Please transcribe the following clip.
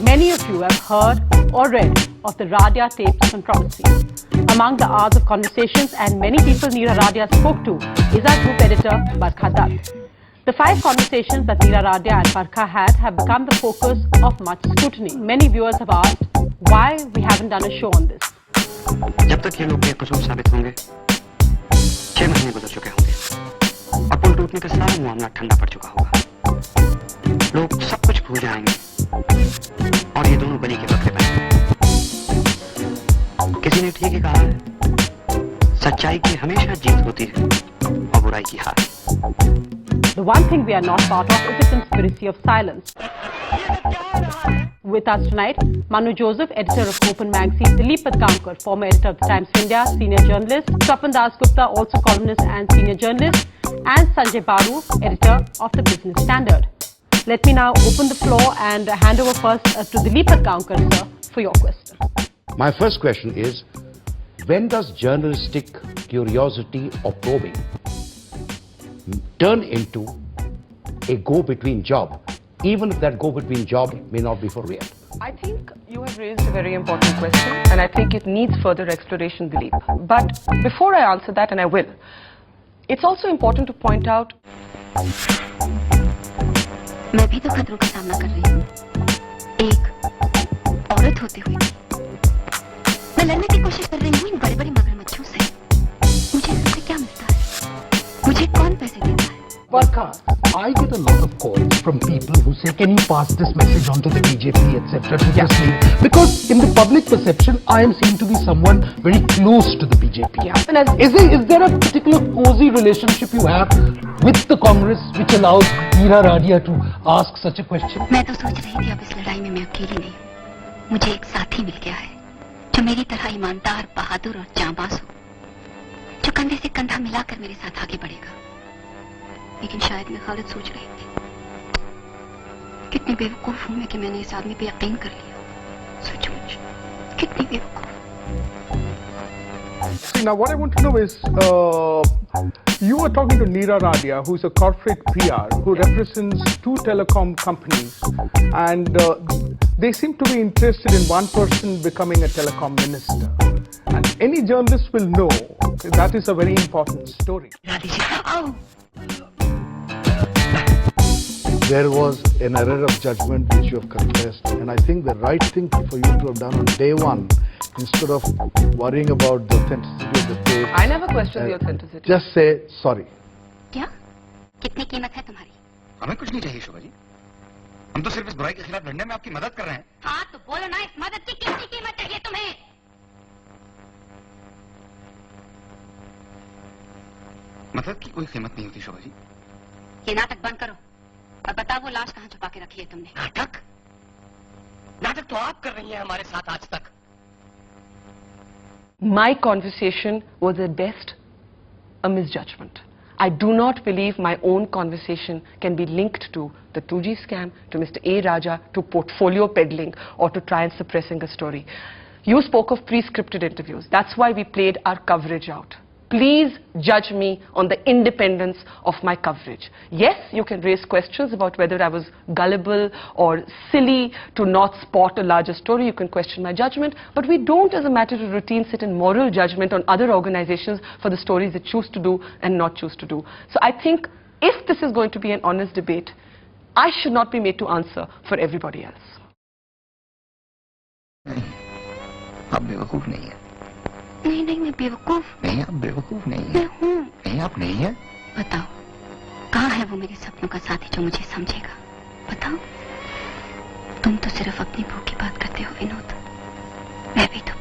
Many of you have heard or read of the Radia tapes controversy. Among the hours of conversations and many people Neera Radia spoke to is our group editor, Barkha Dutt. The 5 conversations that Neera Radia and Barkha had have become the focus of much scrutiny. Many viewers have asked why we haven't done a show on this. जब तक ये लोग बेकसूर साबित होंगे, 6 महीने गुजर चुके होंगे और पुल टूटने का सारा मामला ठंडा पड़ चुका होगा। लोग सब कुछ भूल जाएंगे और ये दोनों बलि के बकरे बनेंगे। किसी ने ठीक ही कहा है, सच्चाई की हमेशा जीत होती है और बुराई की हार। The one thing we are not part of is the conspiracy of silence. With us tonight, Manu Joseph, editor of Open Magazine, Dileep Patkankar, former editor of the Times of India, senior journalist, Swapan Dasgupta, also columnist and senior journalist, and Sanjay Baru, editor of the Business Standard. Let me now open the floor and hand over first to Dileep Patkankar, sir, for your question. My first question is, when does journalistic curiosity or probing turn into a go-between job, even if that go-between job may not be for real? I think you have raised a very important question, and I think it needs further exploration, Dileep. But before I answer that, and I will, it's also important to point out. मैं भी तो खतरों का सामना कर रही हूँ, एक औरत होते हुए। मैं लड़ने की कोशिश कर रही हूँ इन बड़े-बड़े मगरमच्छों से। मुझे इससे क्या मिलता है? मुझे कौन पैसे देता है? Barkha, I get a lot of calls from people who say, can you pass this message on to the BJP, etc. to this league? Because in the public perception, I am seen to be someone very close to the BJP. Yeah. And Is there a particular cozy relationship you have with the Congress which allows Neera Radia to ask such a question? मैं तो सोच रही थी अब इस लड़ाई में मैं अकेली नहीं हूँ। मुझे एक साथी मिल गया है, जो मेरी तरह ईमानदार, बहादुर और जांबाज हो, जो कंधे से कंधा मिलाकर मेरे साथ आगे बढ़ेगा। लेकिन शायद मैं गलत सोच रही थी। कितनी बेवकूफ हूं मैं कि मैंने इस आदमी पे यकीन कर लिया। सचमुच कितनी बेवकूफ। See, now what I want to know is, you were talking to Neera Radia, who is a corporate PR, who represents 2 telecom companies, and they seem to be interested in one person becoming a telecom minister. And any journalist will know that is a very important story. There was an error of judgment which you have confessed, and I think the right thing for you to have done on day one, instead of worrying about the authenticity of the tape, I never questioned the authenticity. just say sorry. क्या? कितनी कीमत है तुम्हारी? हमें कुछ नहीं चाहिए शोभा जी, हम तो सिर्फ इस बुराई के खिलाफ लड़ने में आपकी मदद कर रहे हैं। हाँ तो बोलो ना, इस मदद की कितनी कीमत चाहिए तुम्हें? मदद की कोई कीमत नहीं होती शोभा जी। ये नाटक बंद करो और बताओ वो लाश कहाँ छुपा के रखी है तुमने? नाटक? नाटक तो आप कर रही हैं हमारे साथ आज तक। My conversation was at best a misjudgment. I do not believe my own conversation can be linked to the 2G scam, to Mr. A. Raja, to portfolio peddling, or to try and suppressing a story. You spoke of pre-scripted interviews. That's why we played our coverage out. Please judge me on the independence of my coverage. Yes, you can raise questions about whether I was gullible or silly to not spot a larger story. You can question my judgment. But we don't, as a matter of routine, sit in moral judgment on other organizations for the stories they choose to do and not choose to do. So I think if this is going to be an honest debate, I should not be made to answer for everybody else. आप बेवकूफ नहीं है। नहीं नहीं, मैं बेवकूफ नहीं, आप बेवकूफ नहीं है। मैं हूँ। नहीं, आप नहीं है। बताओ, कहाँ है वो मेरे सपनों का साथी जो मुझे समझेगा? बताओ। तुम तो सिर्फ अपनी भूख की बात करते हो विनोद, मैं भी तो